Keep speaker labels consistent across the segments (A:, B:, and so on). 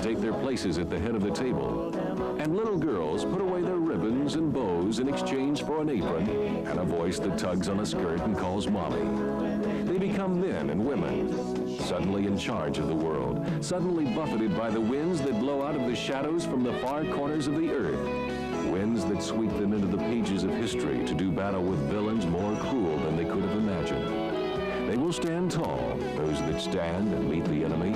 A: men take their places at the head of the table, and little girls put away their ribbons and bows in exchange for an apron and a voice that tugs on a skirt and calls mommy. They become men and women, suddenly in charge of the world, suddenly buffeted by the winds that blow out of the shadows from the far corners of the earth, winds that sweep them into the pages of history to do battle with villains more cruel than they could have imagined. They will stand tall, those that stand and meet the enemy.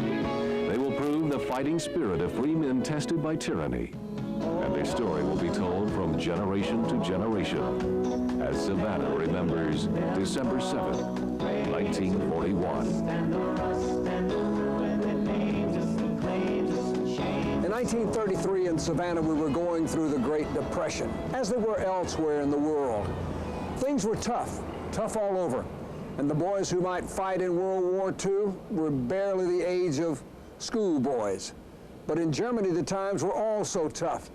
A: They will prove the fighting spirit of free men tested by tyranny. And their story will be told from generation to generation as Savannah remembers December 7th, 1941.
B: In 1933 in Savannah, we were going through the Great Depression, as they were elsewhere in the world. Things were tough all over. And the boys who might fight in World War II were barely the age of schoolboys. But in Germany, the times were also tough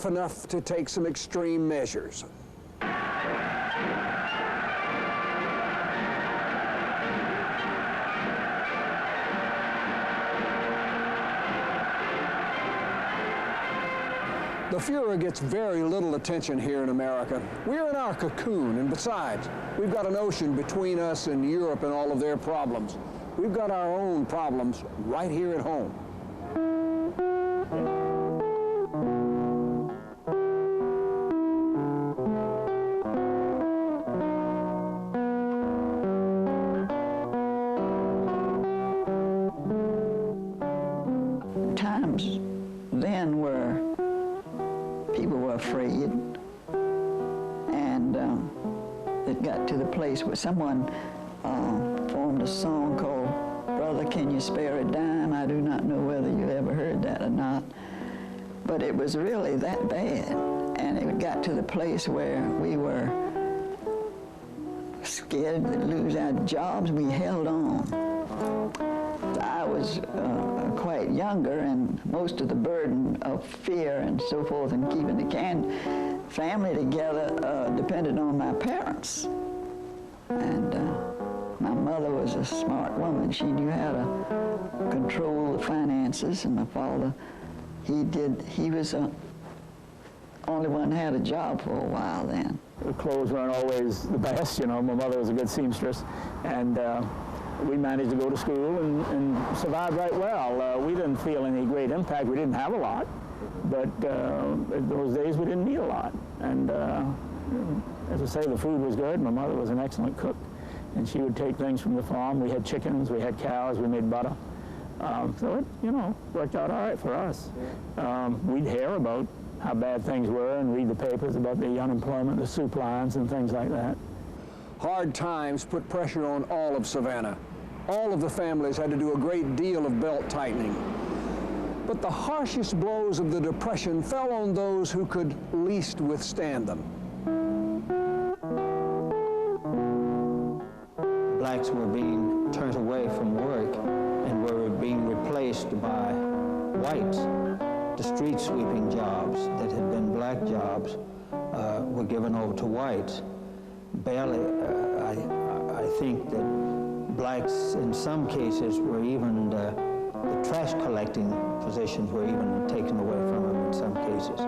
B: enough to take some extreme measures. The Fuhrer gets very little attention here in America. We're in our cocoon, and besides, we've got an ocean between us and Europe and all of their problems. We've got our own problems right here at home.
C: Times then were people were afraid, and it got to the place where someone formed a song called "Brother, Can You Spare a Dime?" I do not know whether you ever heard that or not, but it was really that bad, and it got to the place where we were scared to lose our jobs. We held on. I was quite younger, and most of the burden of fear and so forth and keeping the family together depended on my parents. And my mother was a smart woman. She knew how to control the finances, and my father, he was the only one who had a job for a while then.
D: The clothes weren't always the best, you know. My mother was a good seamstress, and we managed to go to school and survive right well. We didn't feel any great impact. We didn't have a lot, but in those days we didn't need a lot. And as I say, the food was good. My mother was an excellent cook, and she would take things from the farm. We had chickens, we had cows, we made butter. So it, you know, worked out all right for us. We'd hear about how bad things were and read the papers about the unemployment, the soup lines, and things like that.
B: Hard times put pressure on all of Savannah. All of the families had to do a great deal of belt tightening. But the harshest blows of the Depression fell on those who could least withstand them.
E: Blacks were being turned away from work and were being replaced by whites. The street sweeping jobs that had been black jobs were given over to whites. Barely, I think that blacks in some cases were even, the trash collecting positions were even taken away from them in some cases.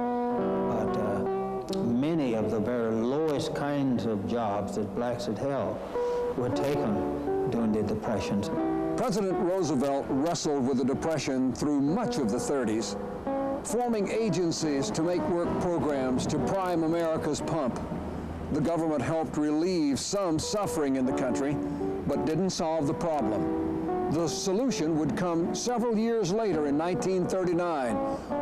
E: But many of the very lowest kinds of jobs that blacks had held were taken during the Depression.
B: President Roosevelt wrestled with the Depression through much of the 30s, forming agencies to make work programs to prime America's pump. The government helped relieve some suffering in the country, but didn't solve the problem. The solution would come several years later in 1939,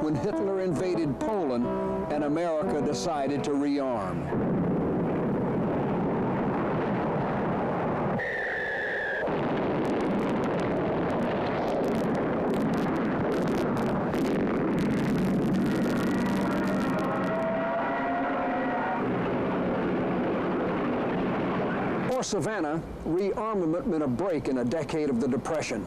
B: when Hitler invaded Poland and America decided to rearm. For Savannah, rearmament meant a break in a decade of the Depression.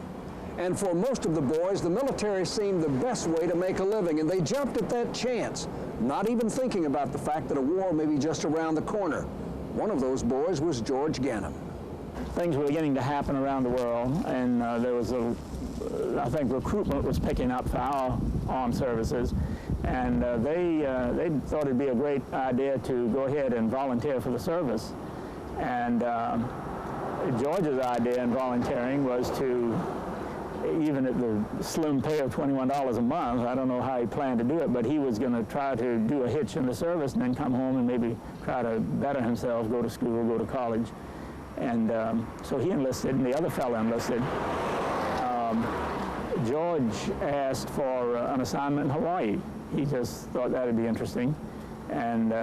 B: And for most of the boys, the military seemed the best way to make a living, and they jumped at that chance, not even thinking about the fact that a war may be just around the corner. One of those boys was George Ganem.
D: Things were beginning to happen around the world, and there was a I think recruitment was picking up for our armed services, and they thought it'd be a great idea to go ahead and volunteer for the service. And George's idea in volunteering was to, even at the slim pay of $21 a month, I don't know how he planned to do it, but he was going to try to do a hitch in the service and then come home and maybe try to better himself, go to school, go to college. And so he enlisted, and the other fellow enlisted. George asked for an assignment in Hawaii. He just thought that would be interesting. And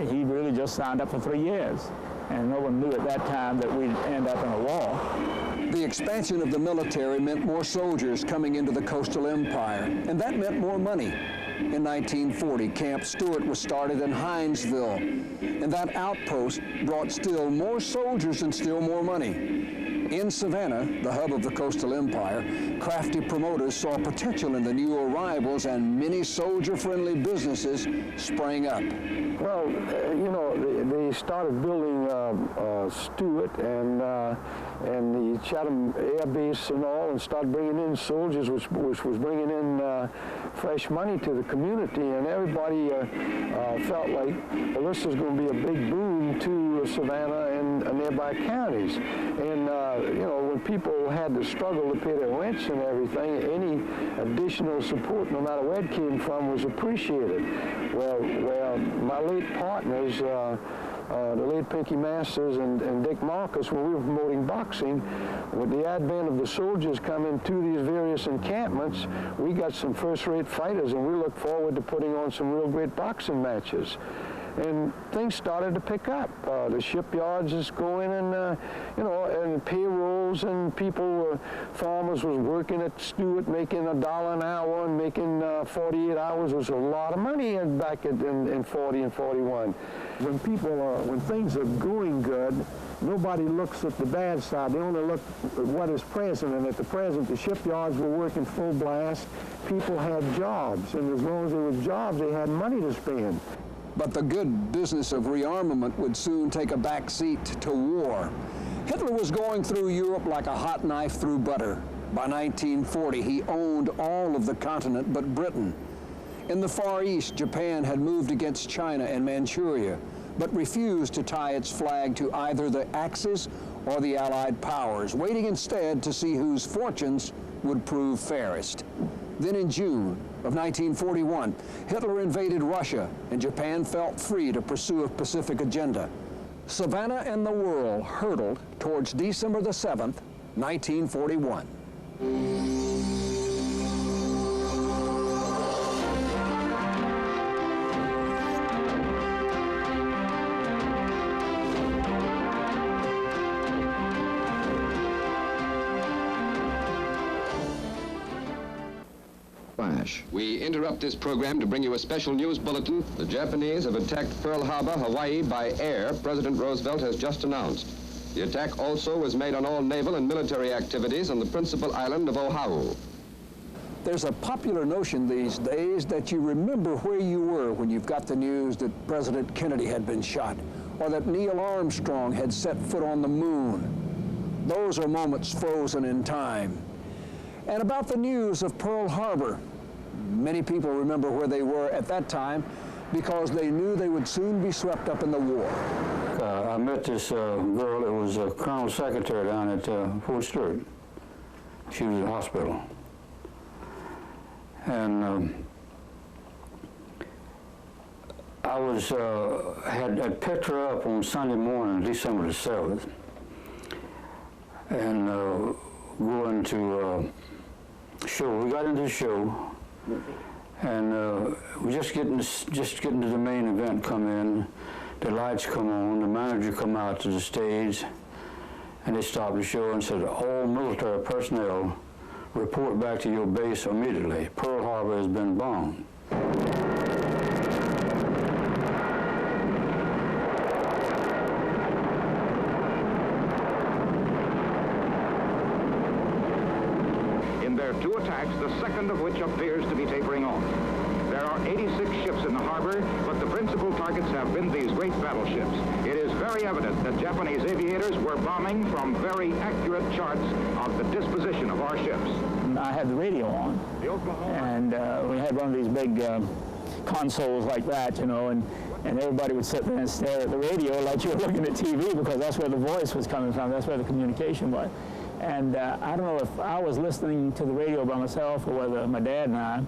D: he really just signed up for 3 years. And no one knew at that time that we'd end up in a war.
B: The expansion of the military meant more soldiers coming into the coastal empire, and that meant more money. In 1940, Camp Stewart was started in Hinesville, and that outpost brought still more soldiers and still more money. In Savannah, the hub of the coastal empire, crafty promoters saw potential in the new arrivals, and many soldier-friendly businesses sprang up.
F: Well, you know, they started building Stewart and the Chatham Air Base and all, and started bringing in soldiers, which was bringing in fresh money to the community, and everybody felt like, well, this is going to be a big boon to Savannah and nearby counties. And you know, when people had to struggle to pay their rents and everything, any additional support, no matter where it came from, was appreciated. Well, my late partners, the late Pinky Masters and Dick Marcus, when we were promoting boxing, with the advent of the soldiers coming to these various encampments, we got some first-rate fighters, and we look forward to putting on some real great boxing matches. And things started to pick up. The shipyards is going, and you know, and payrolls, and people, farmers was working at Stewart, making $1 an hour, and making 48 hours was a lot of money back in 40 and 41. When when things are going good, nobody looks at the bad side. They only look at what is present, and at the present, the shipyards were working full blast. People had jobs, and as long as there were jobs, they had money to spend.
B: But the good business of rearmament would soon take a back seat to war. Hitler was going through Europe like a hot knife through butter. By 1940, he owned all of the continent but Britain. In the Far East, Japan had moved against China and Manchuria, but refused to tie its flag to either the Axis or the Allied powers, waiting instead to see whose fortunes would prove fairest. Then in June of 1941, Hitler invaded Russia, and Japan felt free to pursue a Pacific agenda. Savannah and the world hurtled towards December the 7th, 1941.
G: We interrupt this program to bring you a special news bulletin. The Japanese have attacked Pearl Harbor, Hawaii by air, President Roosevelt has just announced. The attack also was made on all naval and military activities on the principal island of Oahu.
B: There's a popular notion these days that you remember where you were when you've got the news that President Kennedy had been shot, or that Neil Armstrong had set foot on the moon. Those are moments frozen in time. And about the news of Pearl Harbor, many people remember where they were at that time because they knew they would soon be swept up in the war.
H: I met this girl that was a colonel secretary down at Fort Stewart. She was in the hospital. And I was, had picked her up on Sunday morning, December the 7th, and going to show. We got into the show, and we just getting to the main event come in. The lights come on, the manager come out to the stage, and they stopped the show and said, all military personnel report back to your base immediately. Pearl Harbor has been bombed.
I: In their two attacks, the second of which appears to be tapering off. There are 86 ships in the harbor, but the principal targets have been these great battleships. It is very very evident that Japanese aviators were bombing from very accurate charts of the disposition of our ships.
D: I had the radio on, and we had one of these big consoles like that, you know, and everybody would sit there and stare at the radio like you were looking at TV, because that's where the voice was coming from, that's where the communication was. And I don't know if I was listening to the radio by myself or whether my dad and I,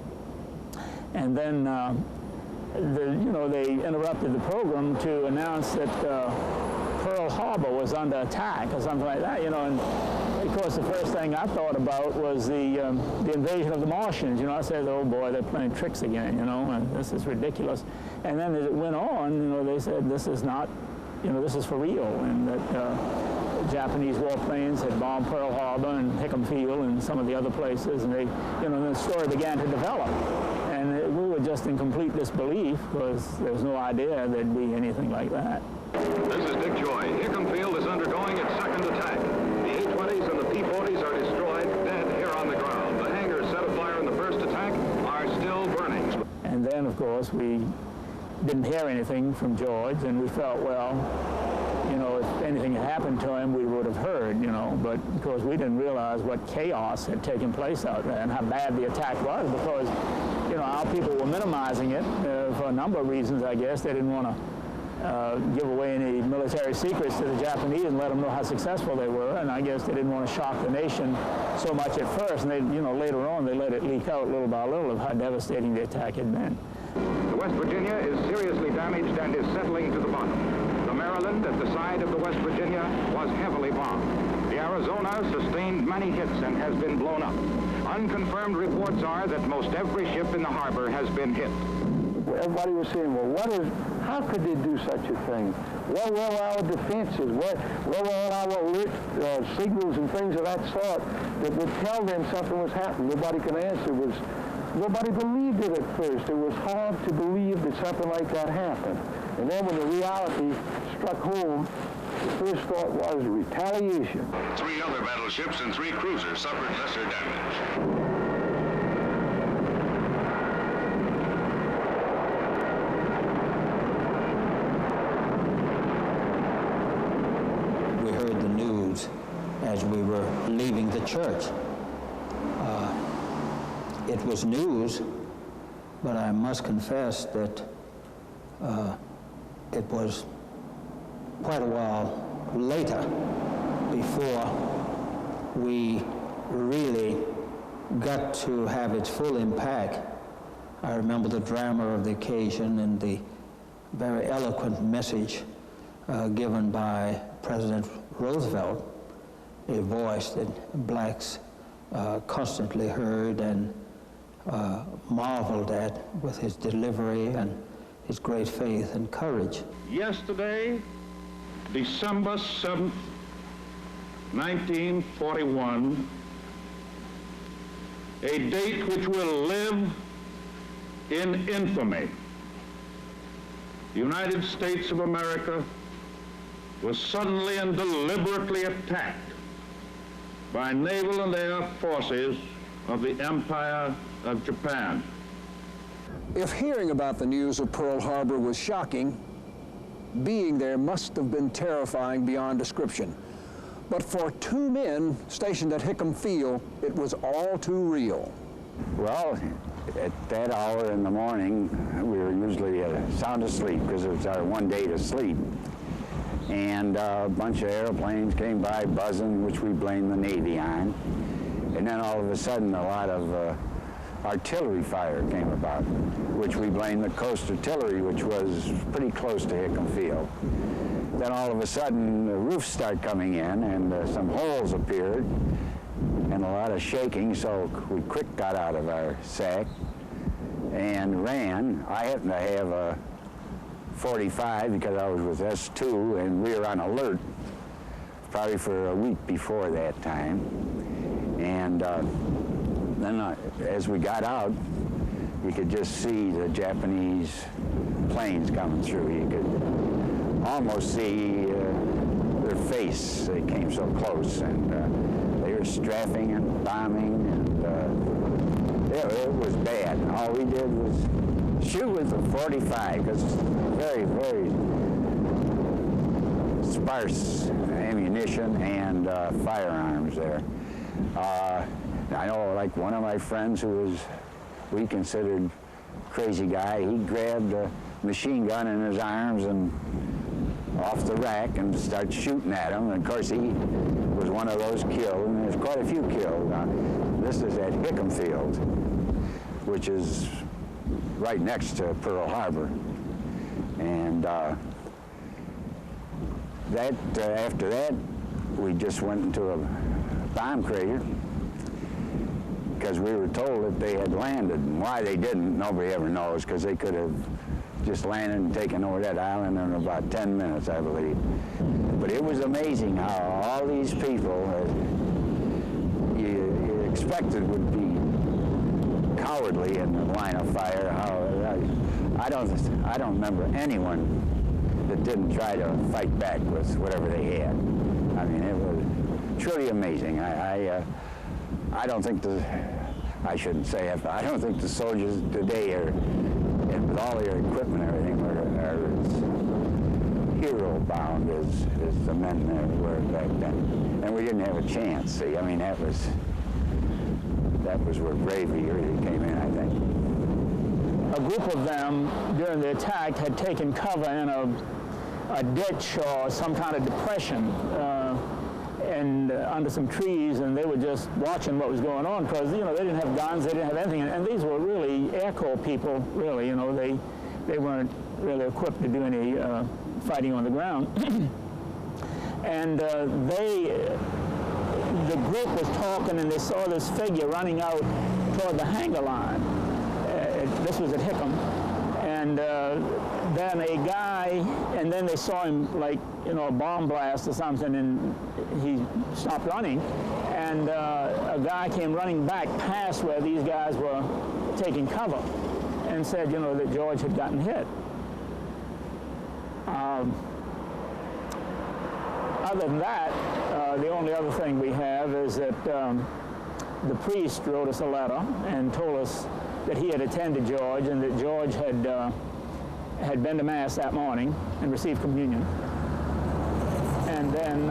D: and then they interrupted the program to announce that Pearl Harbor was under attack or something like that, you know, and of course the first thing I thought about was the invasion of the Martians. You know, I said, oh boy, they're playing tricks again, you know, and this is ridiculous. And then as it went on, you know, they said this is not, you know, this is for real, and that Japanese warplanes had bombed Pearl Harbor and Hickam Field and some of the other places, and they, you know, the story began to develop. And we were just in complete disbelief because there was no idea there'd be anything like that.
I: This is Dick Joy. Hickam Field is undergoing its second attack. The A-20s and the P-40s are destroyed, dead here on the ground. The hangars set afire in the first attack are still burning.
D: And then, of course, we didn't hear anything from George, and we felt, well, you know, if anything had happened to him, we would have heard, you know. But, of course, we didn't realize what chaos had taken place out there and how bad the attack was, because, you know, our people were minimizing it for a number of reasons, I guess. They didn't want to give away any military secrets to the Japanese and let them know how successful they were, and I guess they didn't want to shock the nation so much at first, and they, you know, later on they let it leak out little by little of how devastating the attack had been.
I: The West Virginia is seriously damaged and is settling to the bottom. The Maryland at the side of the West Virginia was heavily bombed. The Arizona sustained many hits and has been blown up. Unconfirmed reports are that most every ship in the harbor has been hit.
F: Everybody was saying, well, how could they do such a thing? What were our defenses? What were our alert signals and things of that sort that would tell them something was happening? Nobody could answer. Nobody believed it at first. It was hard to believe that something like that happened. And then when the reality struck home, the first thought was retaliation.
I: 3 other battleships and 3 cruisers suffered lesser damage.
E: As we were leaving the church. It was news, but I must confess that it was quite a while later before we really got to have its full impact. I remember the drama of the occasion and the very eloquent message given by President Roosevelt, a voice that blacks constantly heard and marveled at with his delivery and his great faith and courage.
I: Yesterday, December 7th, 1941, a date which will live in infamy. The United States of America was suddenly and deliberately attacked by naval and air forces of the Empire of Japan.
B: If hearing about the news of Pearl Harbor was shocking, being there must have been terrifying beyond description. But for 2 men stationed at Hickam Field, it was all too real.
H: Well, at that hour in the morning, we were usually sound asleep because it was our one day to sleep. And a bunch of airplanes came by buzzing, which we blamed the Navy on. And then all of a sudden, a lot of artillery fire came about, which we blamed the Coast Artillery, which was pretty close to Hickam Field. Then all of a sudden, the roofs started coming in, and some holes appeared, and a lot of shaking, so we quick got out of our sack and ran. I happened to have a 45 because I was with S2, and we were on alert probably for a week before that time. And then as we got out, you could just see the Japanese planes coming through. You could almost see their face. They came so close, and they were strafing and bombing, and it was bad. All we did was shoot with the 45, because it's very, very
J: sparse ammunition and firearms there. I know, like, one of my friends who we considered crazy guy, he grabbed a machine gun in his arms and off the rack and started shooting at him. And of course, he was one of those killed, and there's quite a few killed. This is at Hickam Field, which is right next to Pearl Harbor. And after that, we just went into a bomb crater because we were told that they had landed. And why they didn't, nobody ever knows, because they could have just landed and taken over that island in about 10 minutes, I believe. But it was amazing how all these people you expected would be cowardly in the line of fire. I don't remember anyone that didn't try to fight back with whatever they had. I mean, it was truly amazing. I don't think I shouldn't say it, but I don't think the soldiers today are, and with all their equipment and everything, are as hero-bound as the men there were back then. And we didn't have a chance, see. I mean, that was where bravery really came in, I think.
D: A group of them, during the attack, had taken cover in a ditch or some kind of depression and under some trees, and they were just watching what was going on because, you know, they didn't have guns, they didn't have anything, and these were really Air Corps people, really, you know, they weren't really equipped to do any fighting on the ground. And the group was talking, and they saw this figure running out toward the hangar line. This was at Hickam. And then a guy, and then they saw him, like, you know, a bomb blast or something, and he stopped running. And a guy came running back past where these guys were taking cover and said, you know, that George had gotten hit. Other than that, the only other thing we have is that the priest wrote us a letter and told us that he had attended George and that George had been to Mass that morning and received communion. And then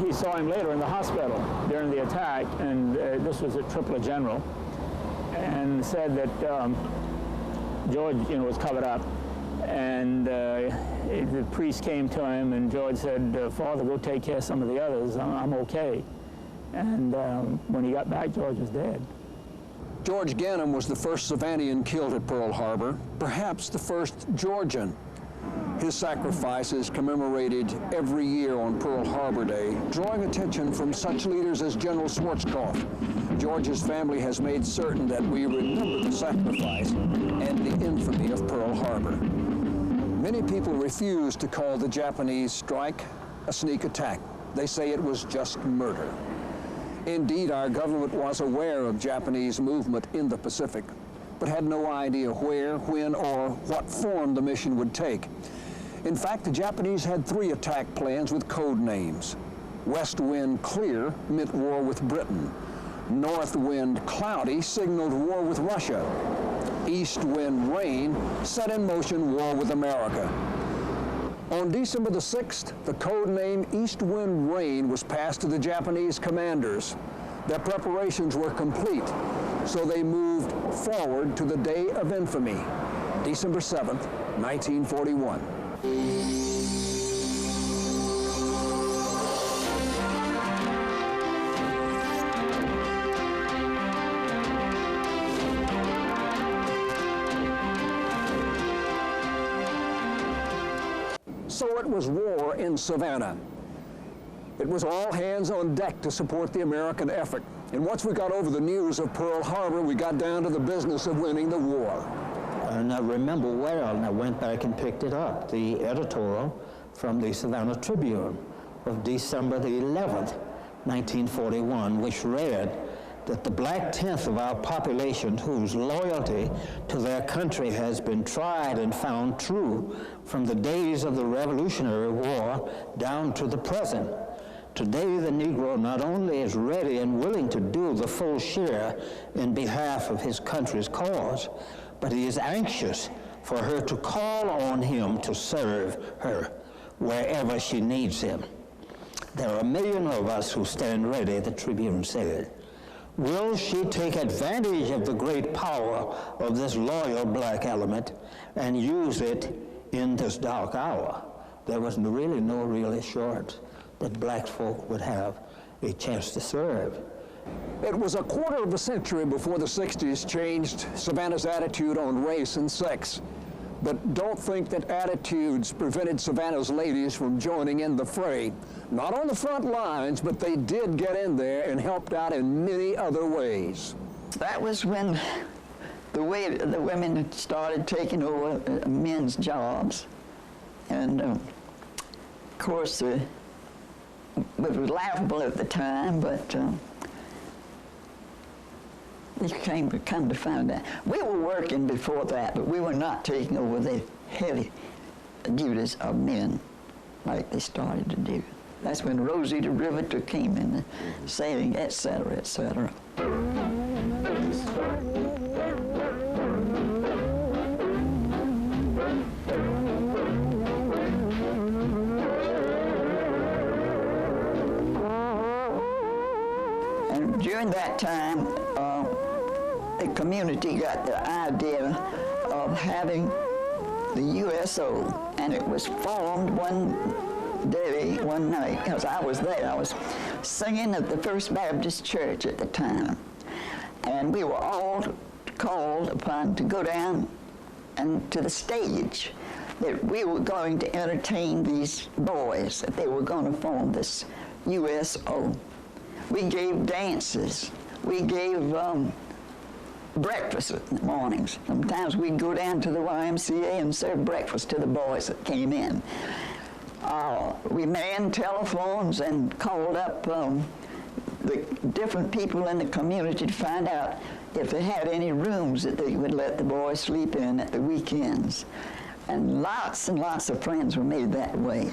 D: he saw him later in the hospital during the attack, and this was at Tripler General, and said that George, you know, was covered up. And the priest came to him, and George said, Father, go take care of some of the others. I'm okay. And when he got back, George was dead.
B: George Ganem was the first Savannian killed at Pearl Harbor, perhaps the first Georgian. His sacrifice is commemorated every year on Pearl Harbor Day, drawing attention from such leaders as General Schwarzkopf. George's family has made certain that we remember the sacrifice and the infamy of Pearl Harbor. Many people refuse to call the Japanese strike a sneak attack. They say it was just murder. Indeed, our government was aware of Japanese movement in the Pacific, but had no idea where, when, or what form the mission would take. In fact, the Japanese had 3 attack plans with code names. West Wind Clear meant war with Britain. North Wind Cloudy signaled war with Russia. East Wind Rain set in motion war with America. On December the 6th, the code name East Wind Rain was passed to the Japanese commanders. Their preparations were complete, so they moved forward to the day of infamy, December 7th, 1941. So it was war in Savannah. It was all hands on deck to support the American effort. And once we got over the news of Pearl Harbor, we got down to the business of winning the war.
E: And I remember well, and I went back and picked it up, the editorial from the Savannah Tribune of December the 11th, 1941, which read that the black tenth of our population whose loyalty to their country has been tried and found true from the days of the Revolutionary War down to the present. Today, the Negro not only is ready and willing to do the full share in behalf of his country's cause, but he is anxious for her to call on him to serve her. wherever she needs him. There are a million of us who stand ready, the Tribune said. Will she take advantage of the great power of this loyal black element and use it in this dark hour? There was really no real assurance that black folk would have a chance to serve.
B: It was a quarter of a century before the 60s changed Savannah's attitude on race and sex. But don't think that attitudes prevented Savannah's ladies from joining in the fray. Not on the front lines, but they did get in there and helped out in many other ways.
C: That was when the women started taking over men's jobs. And of course, it was laughable at the time, but we come to find out. We were working before that, but we were not taking over the heavy duties of men like they started to do. That's when Rosita Riveter came in, sailing, etc., etc. And during that time, the community got the idea of having the USO, and it was formed one day, one night, because I was there. I was singing at the First Baptist Church at the time, and we were all called upon to go down and to the stage, that we were going to entertain these boys, that they were going to form this USO. We gave dances. We gave breakfast in the mornings. Sometimes we'd go down to the YMCA and serve breakfast to the boys that came in. We manned telephones and called up the different people in the community to find out if they had any rooms that they would let the boys sleep in at the weekends. And lots of friends were made that way.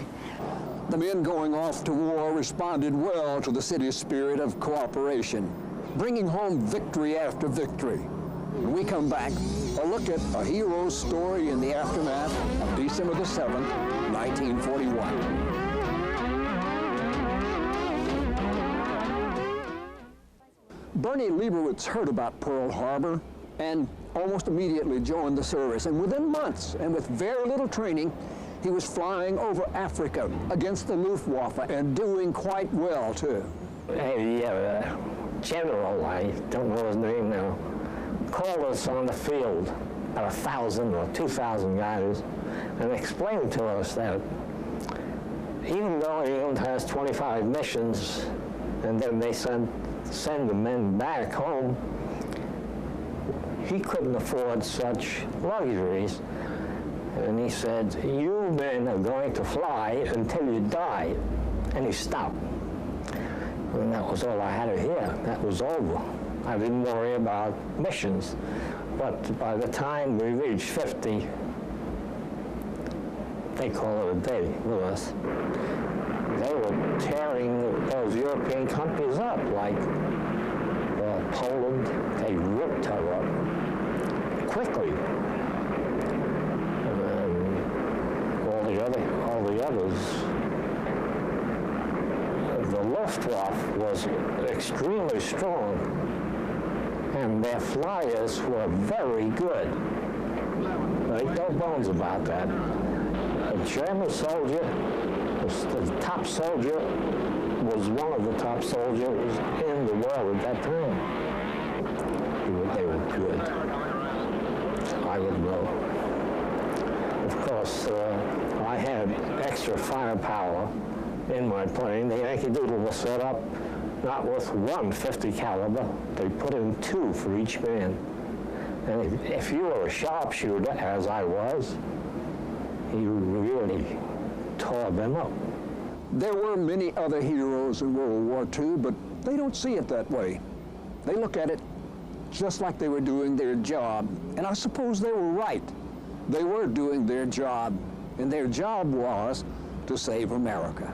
B: The men going off to war responded well to the city's spirit of cooperation, bringing home victory after victory. When we come back, a look at a hero's story in the aftermath of December the 7th, 1941. Bernie Leibowitz heard about Pearl Harbor and almost immediately joined the service. And within months, and with very little training, he was flying over Africa against the Luftwaffe and doing quite well, too.
K: General, I don't know his name now, called us on the field, about 1,000 or 2,000 guys, and explained to us that even though England has 25 missions, and then they send the men back home, he couldn't afford such luxuries. And he said, you men are going to fly until you die. And he stopped. And that was all I had to hear. That was over. I didn't worry about missions. But by the time we reached 50, they call it a day with us. They were tearing those European countries up, like Poland. They ripped her up quickly. All the others. The Luftwaffe was extremely strong, and their flyers were very good. Like, no bones about that. A German soldier, the top soldier, was one of the top soldiers in the world at that time. They were good. I would know. Of course, I had extra firepower in my plane. The Yankee Doodle was set up not with one 50 caliber. They put in 2 for each man. And if you were a sharpshooter, as I was, you really tore them up.
B: There were many other heroes in World War II, but they don't see it that way. They look at it just like they were doing their job. And I suppose they were right. They were doing their job, and their job was to save America.